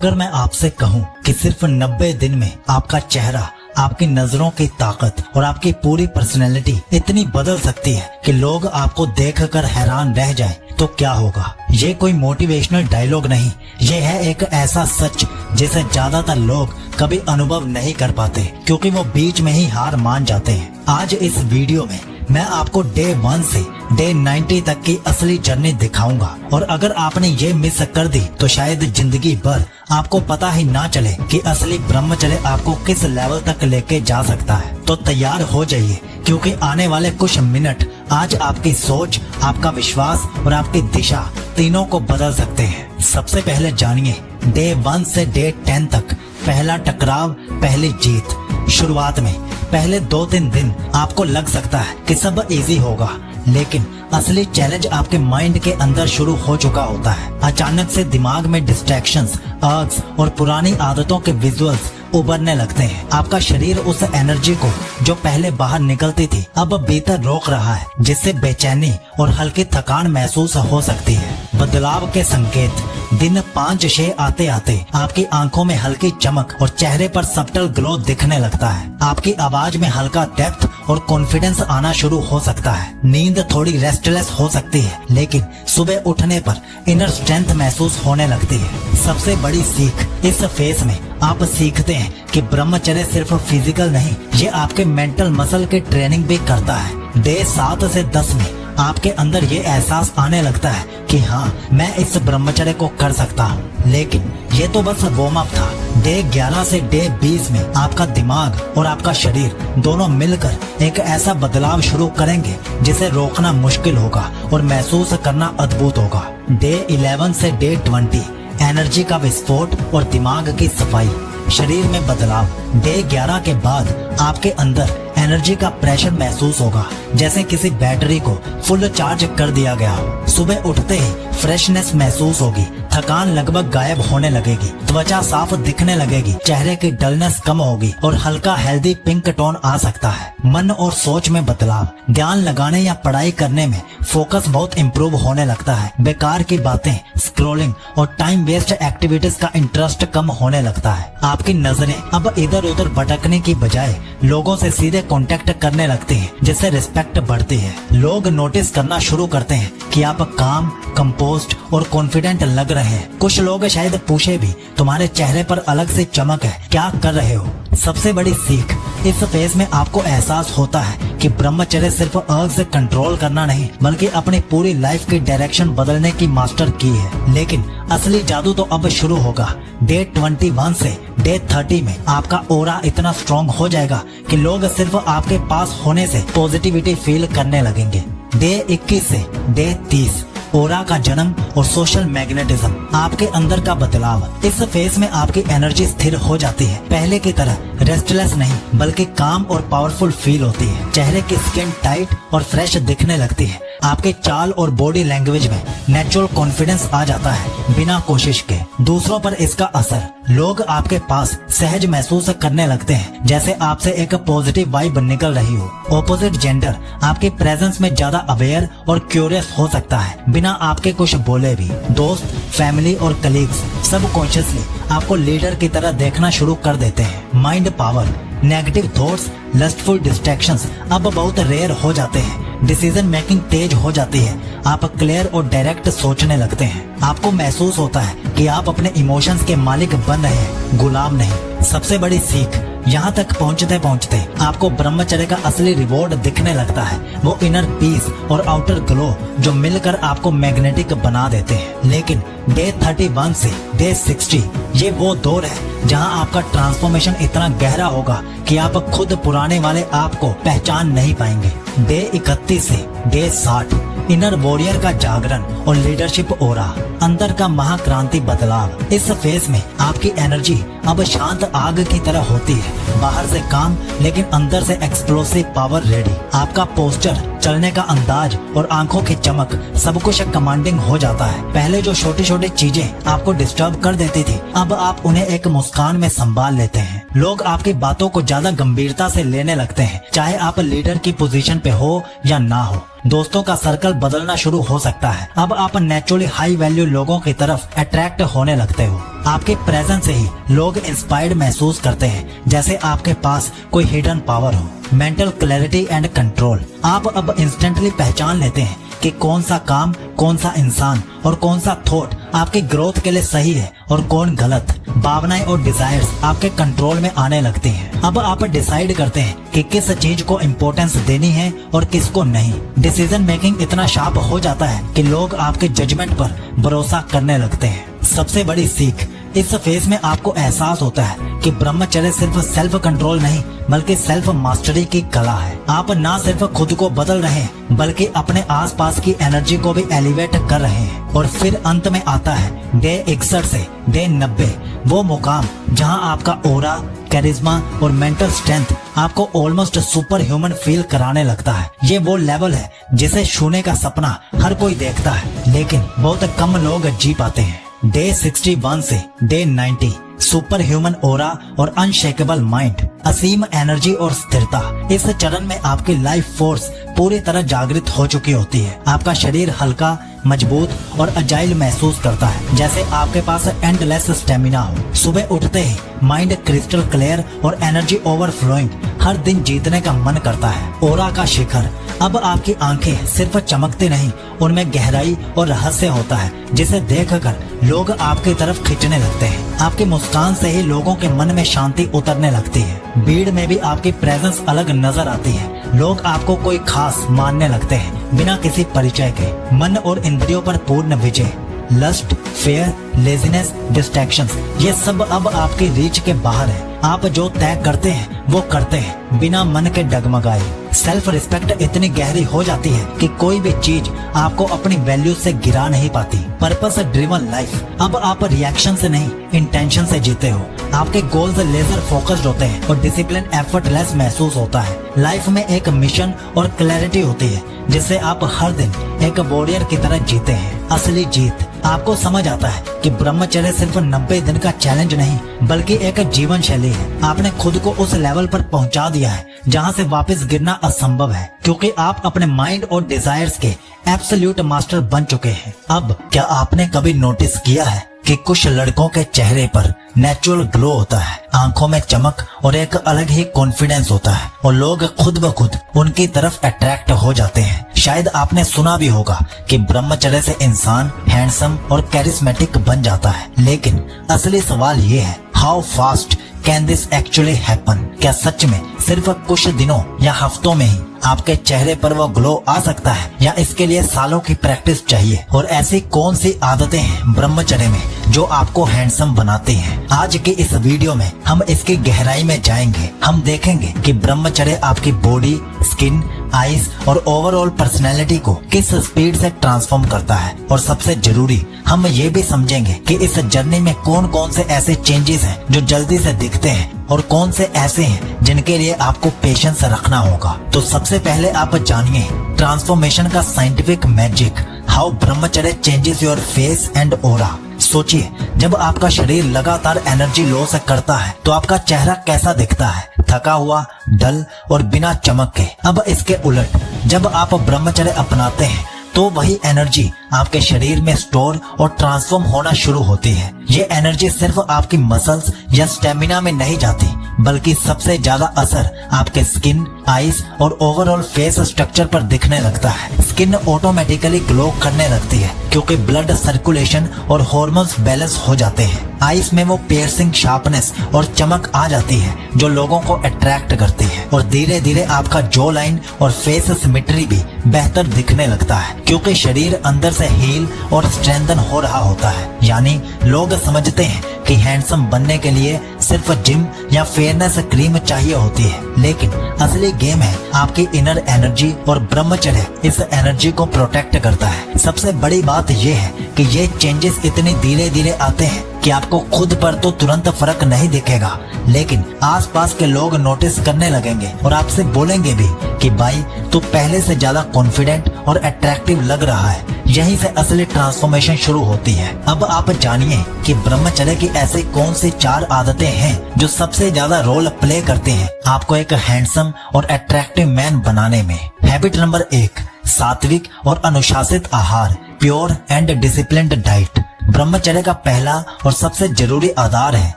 अगर मैं आपसे कहूं कि सिर्फ 90 दिन में आपका चेहरा, आपकी नजरों की ताकत और आपकी पूरी पर्सनैलिटी इतनी बदल सकती है कि लोग आपको देखकर हैरान रह जाएं, तो क्या होगा। ये कोई मोटिवेशनल डायलॉग नहीं, ये है एक ऐसा सच जिसे ज्यादातर लोग कभी अनुभव नहीं कर पाते, क्योंकि वो बीच में ही हार मान जाते हैं। आज इस वीडियो में मैं आपको डे 1 से डे 90 तक की असली जर्नी दिखाऊंगा, और अगर आपने ये मिस कर दी तो शायद जिंदगी भर आपको पता ही ना चले कि असली ब्रह्मचर्य आपको किस लेवल तक लेके जा सकता है। तो तैयार हो जाइए, क्योंकि आने वाले कुछ मिनट आज आपकी सोच, आपका विश्वास और आपकी दिशा तीनों को बदल सकते हैं। सबसे पहले जानिए डे 1 से डे 10 तक पहला टकराव, पहली जीत। शुरुआत में पहले 2-3 दिन आपको लग सकता है कि सब इजी होगा, लेकिन असली चैलेंज आपके माइंड के अंदर शुरू हो चुका होता है। अचानक से दिमाग में डिस्ट्रैक्शंस, अर्ग्स और पुरानी आदतों के विजुअल्स उभरने लगते हैं। आपका शरीर उस एनर्जी को जो पहले बाहर निकलती थी अब भीतर रोक रहा है, जिससे बेचैनी और हल्की थकान महसूस हो सकती है। बदलाव के संकेत। दिन 5-6 आते आते आपकी आंखों में हल्की चमक और चेहरे पर सबटल ग्लो दिखने लगता है। आपकी आवाज में हल्का डेप्थ और कॉन्फिडेंस आना शुरू हो सकता है। नींद थोड़ी रेस्टलेस हो सकती है, लेकिन सुबह उठने पर इनर स्ट्रेंथ महसूस होने लगती है। सबसे बड़ी सीख, इस फेज में आप सीखते हैं कि ब्रह्मचर्य सिर्फ फिजिकल नहीं, ये आपके मेंटल मसल की ट्रेनिंग भी करता है। डे 7 से 10 में आपके अंदर ये एहसास आने लगता है कि हाँ, मैं इस ब्रह्मचर्य को कर सकता हूँ। लेकिन ये तो बस वार्म अप था। डे 11 से डे 20 में आपका दिमाग और आपका शरीर दोनों मिलकर एक ऐसा बदलाव शुरू करेंगे जिसे रोकना मुश्किल होगा और महसूस करना अद्भुत होगा। डे 11 से डे 20 एनर्जी का विस्फोट और दिमाग की सफाई, शरीर में बदलाव। डे 11 के बाद आपके अंदर एनर्जी का प्रेशर महसूस होगा, जैसे किसी बैटरी को फुल चार्ज कर दिया गया हो। सुबह उठते ही फ्रेशनेस महसूस होगी, थकान लगभग गायब होने लगेगी, त्वचा साफ दिखने लगेगी, चेहरे की डलनेस कम होगी और हल्का हेल्दी पिंक टोन आ सकता है। मन और सोच में बदलाव। ध्यान लगाने या पढ़ाई करने में फोकस बहुत इम्प्रूव होने लगता है। बेकार की बातें, स्क्रॉलिंग और टाइम वेस्ट एक्टिविटीज का इंटरेस्ट कम होने लगता है। आपकी नजरें अब इधर उधर भटकने की बजाय लोगों से सीधे कांटेक्ट करने लगती हैं, जिससे रिस्पेक्ट बढ़ती है। लोग नोटिस करना शुरू करते हैं कि आप काम, कंपोस्ट और कॉन्फिडेंट लग रहे हैं। कुछ लोग शायद पूछे भी, तुम्हारे चेहरे पर अलग से चमक है, क्या कर रहे हो। सबसे बड़ी सीख, इस फेज में आपको एहसास होता है कि ब्रह्मचर्य सिर्फ अर्ग से कंट्रोल करना नहीं, बल्कि अपनी पूरी लाइफ की डायरेक्शन बदलने की मास्टर की है। लेकिन असली जादू तो अब शुरू होगा। डे 21 से डे 30 में आपका ओरा इतना स्ट्रॉन्ग हो जाएगा कि लोग सिर्फ आपके पास होने से पॉजिटिविटी फील करने लगेंगे। डे 21 से डे 30 ओरा का जन्म और सोशल मैग्नेटिज्म, आपके अंदर का बदलाव। इस फेज में आपकी एनर्जी स्थिर हो जाती है, पहले की तरह रेस्टलेस नहीं बल्कि काम और पावरफुल फील होती है। चेहरे की स्किन टाइट और फ्रेश दिखने लगती है। आपके चाल और बॉडी लैंग्वेज में नेचुरल कॉन्फिडेंस आ जाता है बिना कोशिश के। दूसरों पर इसका असर, लोग आपके पास सहज महसूस करने लगते हैं, जैसे आपसे एक पॉजिटिव वाइब निकल रही हो। ऑपोजिट जेंडर आपके प्रेजेंस में ज्यादा अवेयर और क्यूरियस हो सकता है बिना आपके कुछ बोले भी। दोस्त, फैमिली और कलीग्स सब कॉन्शियसली आपको लीडर की तरह देखना शुरू कर देते हैं। Mind power, negative thoughts, lustful distractions अब बहुत रेयर हो जाते हैं। डिसीजन मेकिंग तेज हो जाती है। आप क्लियर और डायरेक्ट सोचने लगते हैं। आपको महसूस होता है कि आप अपने इमोशंस के मालिक बन रहे हैं, गुलाम नहीं। सबसे बड़ी सीख, यहाँ तक पहुँचते पहुँचते आपको ब्रह्मचर्य का असली रिवॉर्ड दिखने लगता है। वो इनर पीस और आउटर ग्लो जो मिलकर आपको मैग्नेटिक बना देते हैं। लेकिन डे 31 से डे 60 ये वो दौर है जहाँ आपका ट्रांसफॉर्मेशन इतना गहरा होगा कि आप खुद पुराने वाले आप को पहचान नहीं पाएंगे। डे 31 से डे 60 इनर वॉरियर का जागरण और लीडरशिप ओरा, अंदर का महाक्रांति बदलाव। इस फेज में आपकी एनर्जी अब शांत आग की तरह होती है, बाहर से काम लेकिन अंदर से एक्सप्लोसिव पावर रेडी। आपका पोस्चर, चलने का अंदाज और आंखों की चमक सब कुछ कमांडिंग हो जाता है। पहले जो छोटी छोटी चीजें आपको डिस्टर्ब कर देती थी, अब आप उन्हें एक मुस्कान में संभाल लेते हैं। लोग आपकी बातों को ज्यादा गंभीरता से लेने लगते हैं, चाहे आप लीडर की पोजीशन पे हो या ना हो। दोस्तों का सर्कल बदलना शुरू हो सकता है। अब आप नेचुरली हाई वैल्यू लोगों की तरफ अट्रैक्ट होने लगते हो। आपके प्रेजेंस से ही लोग इंस्पायर्ड महसूस करते हैं, जैसे आपके पास कोई हिडन पावर हो। मेंटल क्लैरिटी एंड कंट्रोल, आप अब इंस्टेंटली पहचान लेते हैं कि कौन सा काम, कौन सा इंसान और कौन सा थॉट आपकी ग्रोथ के लिए सही है और कौन गलत। भावनाएं और डिजायर्स आपके कंट्रोल में आने लगती हैं। अब आप डिसाइड करते हैं कि किस चीज को इम्पोर्टेंस देनी है और किसको नहीं। डिसीजन मेकिंग इतना शार्प हो जाता है कि लोग आपके जजमेंट पर भरोसा करने लगते हैं। सबसे बड़ी सीख, इस फेज में आपको एहसास होता है कि ब्रह्मचर्य सिर्फ सेल्फ कंट्रोल नहीं बल्कि सेल्फ मास्टरी की कला है। आप ना सिर्फ खुद को बदल रहे हैं बल्कि अपने आसपास की एनर्जी को भी एलिवेट कर रहे हैं। और फिर अंत में आता है डे 61 से डे 90, वो मुकाम जहां आपका ओरा, कैरिज्मा और मेंटल स्ट्रेंथ आपको ऑलमोस्ट सुपर ह्यूमन फील कराने लगता है। ये वो लेवल है जिसे छूने का सपना हर कोई देखता है, लेकिन बहुत कम लोग जी पाते हैं। डे 61 से डे 90, सुपर ह्यूमन ओरा और अनशेकेबल माइंड, असीम एनर्जी और स्थिरता। इस चरण में आपकी लाइफ फोर्स पूरी तरह जागृत हो चुकी होती है। आपका शरीर हल्का, मजबूत और अजाइल महसूस करता है, जैसे आपके पास एंडलेस स्टेमिना हो। सुबह उठते ही माइंड क्रिस्टल क्लियर और एनर्जी ओवरफ्लोइंग, हर दिन जीतने का मन करता है। ओरा का शिखर, अब आपकी आंखें सिर्फ चमकती नहीं, उनमें गहराई और रहस्य होता है जिसे देखकर लोग आपकी तरफ खींचने लगते हैं। आपकी मुस्कान से ही लोगों के मन में शांति उतरने लगती है। भीड़ में भी आपकी प्रेजेंस अलग नजर आती है। लोग आपको कोई खास मानने लगते हैं बिना किसी परिचय के। मन और इंद्रियों पर पूर्ण विजय, लस्ट, फेयर, लेजीनेस, डिस्ट्रैक्शंस, ये सब अब आपकी रीच के बाहर है। आप जो तय करते हैं वो करते हैं बिना मन के डगमगाए। सेल्फ रिस्पेक्ट इतनी गहरी हो जाती है कि कोई भी चीज आपको अपनी वैल्यू से गिरा नहीं पाती। पर्पस ड्रिवन लाइफ, अब आप रिएक्शन से नहीं इंटेंशन से जीते हो। आपके गोल्स लेजर फोकस्ड होते हैं और डिसिप्लिन एफर्टलेस महसूस होता है। लाइफ में एक मिशन और क्लैरिटी होती है जिससे आप हर दिन एक वॉरियर की तरह जीते हैं। असली जीत, आपको समझ आता है कि ब्रह्मचर्य सिर्फ 90 दिन का चैलेंज नहीं बल्कि एक जीवन शैली है। आपने खुद को उस लेवल पर पहुंचा दिया है जहां से वापस गिरना असंभव है, क्योंकि आप अपने माइंड और डिजायर्स के एब्सोल्यूट मास्टर बन चुके हैं। अब क्या आपने कभी नोटिस किया है कि कुछ लड़कों के चेहरे पर नेचुरल ग्लो होता है, आंखों में चमक और एक अलग ही कॉन्फिडेंस होता है और लोग खुद ब खुद उनकी तरफ अट्रैक्ट हो जाते हैं। शायद आपने सुना भी होगा कि ब्रह्मचर्य से इंसान हैंडसम और कैरिस्मेटिक बन जाता है, लेकिन असली सवाल ये है, how fast can this actually happen? क्या सच में सिर्फ कुछ दिनों या हफ्तों में ही आपके चेहरे पर वो ग्लो आ सकता है, या इसके लिए सालों की प्रैक्टिस चाहिए? और ऐसी कौन सी आदतें हैं ब्रह्मचर्य में जो आपको हैंडसम बनाती हैं? आज की इस वीडियो में हम इसकी गहराई में जाएंगे। हम देखेंगे कि ब्रह्मचर्य आपकी बॉडी, स्किन, आईज और ओवरऑल पर्सनैलिटी को किस स्पीड से ट्रांसफॉर्म करता है। और सबसे जरूरी, हम ये भी समझेंगे कि इस जर्नी में कौन कौन से ऐसे चेंजेस हैं जो जल्दी से दिखते हैं और कौन से ऐसे हैं जिनके लिए आपको पेशेंस रखना होगा। तो सबसे पहले आप जानिए ट्रांसफॉर्मेशन का साइंटिफिक मैजिक, हाउ ब्रह्मचर्य चेंजेस योर फेस एंड ओरा। सोचिए, जब आपका शरीर लगातार एनर्जी लॉस करता है तो आपका चेहरा कैसा दिखता है? थका हुआ, डल और बिना चमक के। अब इसके उलट, जब आप ब्रह्मचर्य अपनाते हैं तो वही एनर्जी आपके शरीर में स्टोर और ट्रांसफॉर्म होना शुरू होती है। ये एनर्जी सिर्फ आपकी मसल्स या स्टेमिना में नहीं जाती, बल्कि सबसे ज्यादा असर आपके स्किन, आईज और ओवरऑल फेस स्ट्रक्चर पर दिखने लगता है। स्किन ऑटोमेटिकली ग्लो करने लगती है क्योंकि ब्लड सर्कुलेशन और हार्मोन्स बैलेंस हो जाते हैं। आईज में वो पियर्सिंग शार्पनेस और चमक आ जाती है जो लोगों को अट्रैक्ट करती है। और धीरे धीरे आपका जॉ लाइन और फेस सिमेट्री भी बेहतर दिखने लगता है क्योंकि शरीर अंदर से हील और स्ट्रेंथन हो रहा होता है। यानी लोग समझते हैं कि हैंडसम बनने के लिए सिर्फ जिम या फेयरनेस क्रीम चाहिए होती है, लेकिन असली गेम है आपकी इनर एनर्जी और ब्रह्मचर्य इस एनर्जी को प्रोटेक्ट करता है। सबसे बड़ी बात यह है कि ये चेंजेस इतनी धीरे धीरे आते हैं कि आपको खुद पर तो तुरंत फर्क नहीं दिखेगा, लेकिन आसपास के लोग नोटिस करने लगेंगे और आपसे बोलेंगे भी कि भाई तू पहले से ज्यादा कॉन्फिडेंट और अट्रैक्टिव लग रहा है। यहीं से असली ट्रांसफॉर्मेशन शुरू होती है। अब आप जानिए कि ब्रह्मचर्य की ऐसी कौन सी 4 आदतें हैं जो सबसे ज्यादा रोल प्ले करते हैं आपको एक हैंडसम और अट्रैक्टिव मैन बनाने में। हैबिट नंबर 1, सात्विक और अनुशासित आहार, प्योर एंड डिसिप्लिन्ड डाइट। ब्रह्मचर्य का पहला और सबसे जरूरी आधार है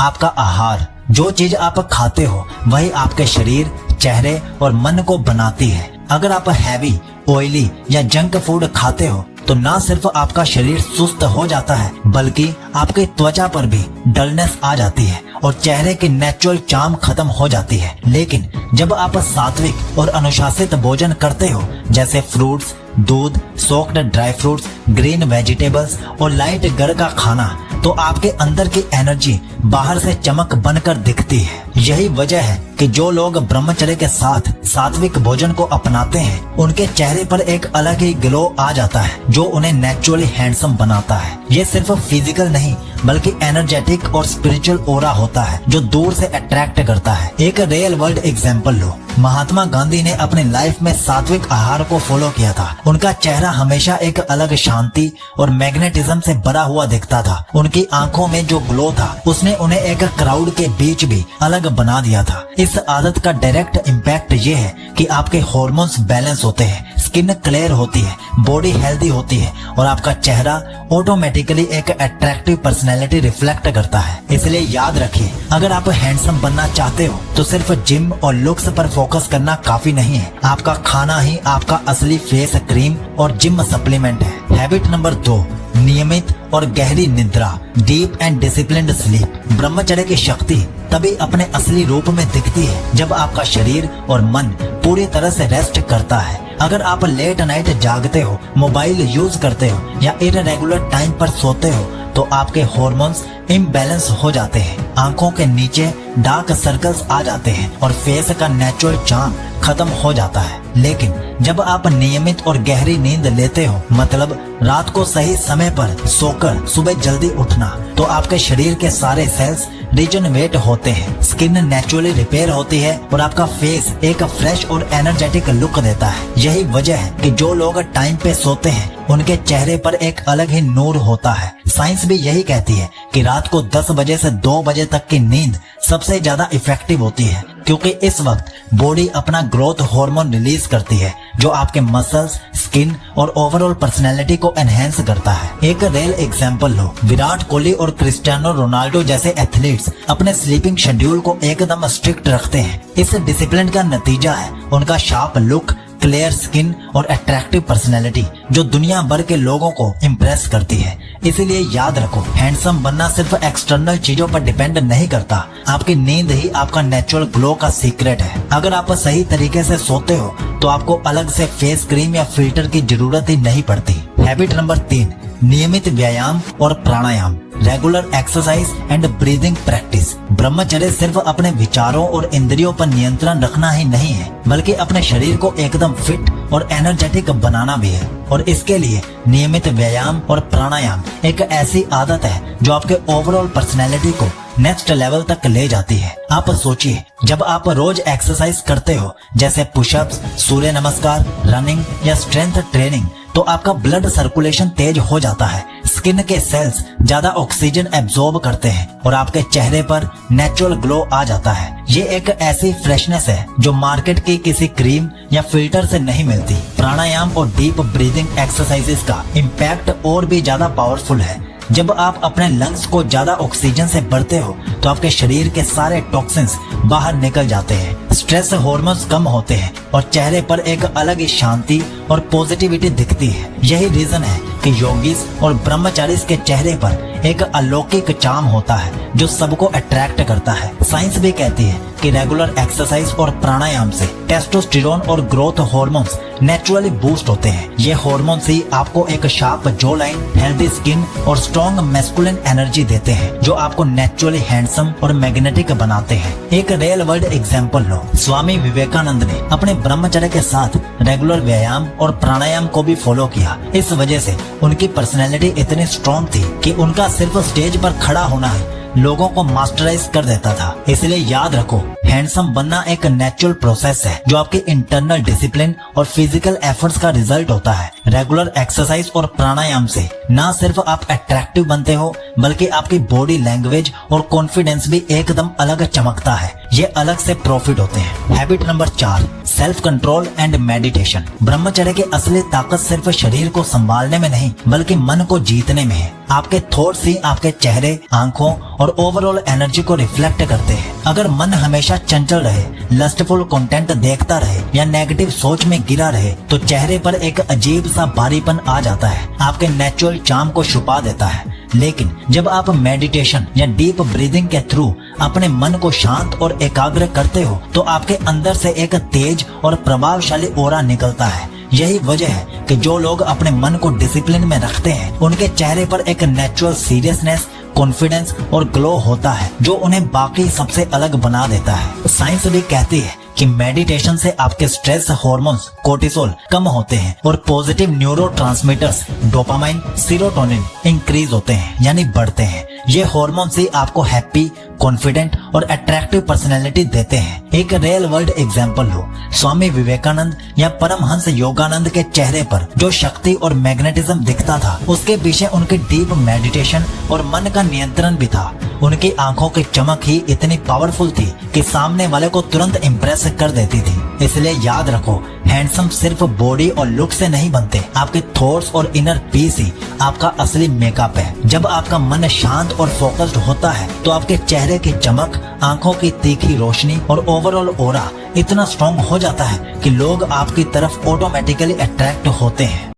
आपका आहार। जो चीज आप खाते हो वही आपके शरीर, चेहरे और मन को बनाती है। अगर आप हैवी, ऑयली या जंक फूड खाते हो तो ना सिर्फ आपका शरीर सुस्त हो जाता है बल्कि आपकी त्वचा पर भी डलनेस आ जाती है और चेहरे की नेचुरल चार्म खत्म हो जाती है। लेकिन जब आप सात्विक और अनुशासित भोजन करते हो जैसे फ्रूट्स, दूध, soaked dry fruits, green vegetables और लाइट घर का खाना, तो आपके अंदर की एनर्जी बाहर से चमक बनकर दिखती है। यही वजह है कि जो लोग ब्रह्मचर्य के साथ सात्विक भोजन को अपनाते हैं उनके चेहरे पर एक अलग ही ग्लो आ जाता है जो उन्हें नेचुरली हैंडसम बनाता है। ये सिर्फ फिजिकल नहीं बल्कि एनर्जेटिक और स्पिरिचुअल ओरा होता है जो दूर से अट्रैक्ट करता है। एक रियल वर्ल्ड एग्जांपल लो। महात्मा गांधी ने अपनी लाइफ में सात्विक आहार को फॉलो किया था। उनका चेहरा हमेशा एक अलग शांति और मैग्नेटिज्म से भरा हुआ दिखता था। उनकी आंखों में जो ग्लो था उसने उन्हें एक क्राउड के बीच भी अलग बना दिया था। इस आदत का डायरेक्ट इम्पैक्ट ये है कि आपके हार्मोन्स बैलेंस होते हैं, स्किन क्लियर होती है, बॉडी हेल्दी होती है और आपका चेहरा ऑटोमेटिकली एक अट्रैक्टिव पर्सनैलिटी रिफ्लेक्ट करता है। इसलिए याद रखिए, अगर आप हैंडसम बनना चाहते हो तो सिर्फ जिम और लुक्स पर फोकस करना काफी नहीं है। आपका खाना ही आपका असली फेस क्रीम और जिम सप्लीमेंट है। हैबिट नंबर 2, नियमित और गहरी निद्रा, डीप एंड डिसिप्लिन्ड स्लीप। ब्रह्मचर्य की शक्ति तभी अपने असली रूप में दिखती है जब आपका शरीर और मन पूरी तरह से रेस्ट करता है। अगर आप लेट नाइट जागते हो, मोबाइल यूज करते हो या इररेगुलर टाइम पर सोते हो तो आपके हार्मोन्स इम्बैलेंस हो जाते हैं, आंखों के नीचे डार्क सर्कल्स आ जाते हैं और फेस का नेचुरल चार्म खत्म हो जाता है। लेकिन जब आप नियमित और गहरी नींद लेते हो, मतलब रात को सही समय पर सोकर सुबह जल्दी उठना, तो आपके शरीर के सारे सेल्स रिजनरेट होते हैं, स्किन नेचुरली रिपेयर होती है और आपका फेस एक फ्रेश और एनर्जेटिक लुक देता है। यही वजह है कि जो लोग टाइम पे सोते हैं उनके चेहरे पर एक अलग ही नूर होता है। साइंस भी यही कहती है कि रात को 10 बजे से 2 बजे तक की नींद सबसे ज्यादा इफेक्टिव होती है, क्योंकि इस वक्त बॉडी अपना ग्रोथ हार्मोन रिलीज करती है जो आपके मसल्स, स्किन और ओवरऑल पर्सनैलिटी को एनहेंस करता है। एक रियल एग्जांपल लो। विराट कोहली और क्रिस्टियानो रोनाल्डो जैसे एथलीट्स अपने स्लीपिंग शेड्यूल को एकदम स्ट्रिक्ट रखते हैं। इस डिसिप्लिन का नतीजा है उनका शार्प लुक, क्लियर स्किन और अट्रैक्टिव पर्सनैलिटी जो दुनिया भर के लोगों को इम्प्रेस करती है। इसीलिए याद रखो, हैंडसम बनना सिर्फ एक्सटर्नल चीजों पर डिपेंड नहीं करता। आपकी नींद ही आपका नेचुरल ग्लो का सीक्रेट है। अगर आप सही तरीके से सोते हो तो आपको अलग से फेस क्रीम या फिल्टर की जरूरत ही नहीं पड़ती। हैबिट नंबर 3, नियमित व्यायाम और प्राणायाम, regular exercise and breathing practice. ब्रह्मचर्य सिर्फ अपने विचारों और इंद्रियों पर नियंत्रण रखना ही नहीं है बल्कि अपने शरीर को एकदम फिट और एनर्जेटिक बनाना भी है। और इसके लिए नियमित व्यायाम और प्राणायाम एक ऐसी आदत है जो आपके ओवरऑल पर्सनैलिटी को नेक्स्ट लेवल तक ले जाती है। आप सोचिए, जब आप रोज एक्सरसाइज करते हो जैसे पुशअप्स, सूर्य नमस्कार, रनिंग या स्ट्रेंथ ट्रेनिंग, तो आपका ब्लड सर्कुलेशन तेज हो जाता है, स्किन के सेल्स ज्यादा ऑक्सीजन एब्जॉर्ब करते हैं और आपके चेहरे पर नेचुरल ग्लो आ जाता है। ये एक ऐसी फ्रेशनेस है जो मार्केट की किसी क्रीम या फिल्टर से नहीं मिलती। प्राणायाम और डीप ब्रीदिंग एक्सरसाइजेस का इम्पैक्ट और भी ज्यादा पावरफुल है। जब आप अपने लंग्स को ज्यादा ऑक्सीजन से भरते हो तो आपके शरीर के सारे टॉक्सिन्स बाहर निकल जाते हैं, स्ट्रेस हार्मोन्स कम होते हैं और चेहरे पर एक अलग ही शांति और पॉजिटिविटी दिखती है। यही रीजन है कि योगीज और ब्रह्मचारीज के चेहरे पर एक अलौकिक चार्म होता है जो सबको अट्रैक्ट करता है। साइंस भी कहती है कि रेगुलर एक्सरसाइज और प्राणायाम से टेस्टोस्टेरोन और ग्रोथ हार्मोन्स नेचुरली बूस्ट होते हैं। ये हार्मोन्स ही आपको एक sharp jaw line, healthy skin और स्ट्रॉन्ग मैस्कुलिन एनर्जी देते हैं जो आपको नेचुरली हैंडसम और मैग्नेटिक बनाते हैं। एक रियल वर्ल्ड एग्जांपल लो। स्वामी विवेकानंद ने अपने ब्रह्मचर्य के साथ रेगुलर व्यायाम और प्राणायाम को भी फॉलो किया। इस वजह से उनकी पर्सनैलिटी इतनी स्ट्रॉन्ग थी कि उनका सिर्फ स्टेज पर खड़ा होना ही लोगों को मास्टराइज कर देता था। इसलिए याद रखो, हैंडसम बनना एक नेचुरल प्रोसेस है जो आपके इंटरनल डिसिप्लिन और फिजिकल एफर्ट्स का रिजल्ट होता है। रेगुलर एक्सरसाइज और प्राणायाम से ना सिर्फ आप अट्रैक्टिव बनते हो बल्कि आपकी बॉडी लैंग्वेज और कॉन्फिडेंस भी एकदम अलग चमकता है। ये अलग से प्रॉफिट होते हैं। Habit number 4, self control and meditation. ब्रह्मचर्य की असली ताकत सिर्फ शरीर को संभालने में नहीं बल्कि मन को जीतने में है। आपके थॉट्स ही आपके चेहरे, आंखों और ओवरऑल एनर्जी को रिफ्लेक्ट करते हैं। अगर मन हमेशा चंचल रहे, लस्टफुल कंटेंट देखता रहे या नेगेटिव सोच में गिरा रहे तो चेहरे पर एक अजीब सा भारीपन आ जाता है, आपके नेचुरल चार्म को छुपा देता है। लेकिन जब आप मेडिटेशन या डीप ब्रीदिंग के थ्रू अपने मन को शांत और एकाग्र करते हो तो आपके अंदर से एक तेज और प्रभावशाली ऑरा निकलता है। यही वजह है कि जो लोग अपने मन को डिसिप्लिन में रखते हैं उनके चेहरे पर एक नेचुरल सीरियसनेस, कॉन्फिडेंस और ग्लो होता है जो उन्हें बाकी सबसे अलग बना देता है। साइंस भी कहती है कि मेडिटेशन से आपके स्ट्रेस हार्मोन्स कोर्टिसोल कम होते हैं और positive neurotransmitters dopamine, serotonin increase होते हैं यानी बढ़ते हैं। ये हार्मोन्स ही आपको हैप्पी, कॉन्फिडेंट और अट्रैक्टिव पर्सनैलिटी देते हैं। एक रियल वर्ल्ड एग्जांपल लो, स्वामी विवेकानंद या परमहंस योगानंद के चेहरे पर जो शक्ति और मैग्नेटिज्म दिखता था उसके पीछे उनकी डीप मेडिटेशन और मन का नियंत्रण भी था। उनकी आंखों की चमक ही इतनी पावरफुल थी कि सामने वाले को तुरंत इम्प्रेस कर देती थी। इसलिए याद रखो, हैंडसम सिर्फ बॉडी और लुक से नहीं बनते, आपके थॉट्स और इनर पीस ही आपका असली मेकअप है। जब आपका मन शांत और फोकस्ड होता है तो आपके चेहरे की चमक, आंखों की तीखी रोशनी और ओवरऑल ऑरा इतना स्ट्रॉन्ग हो जाता है कि लोग आपकी तरफ ऑटोमेटिकली अट्रैक्ट होते हैं।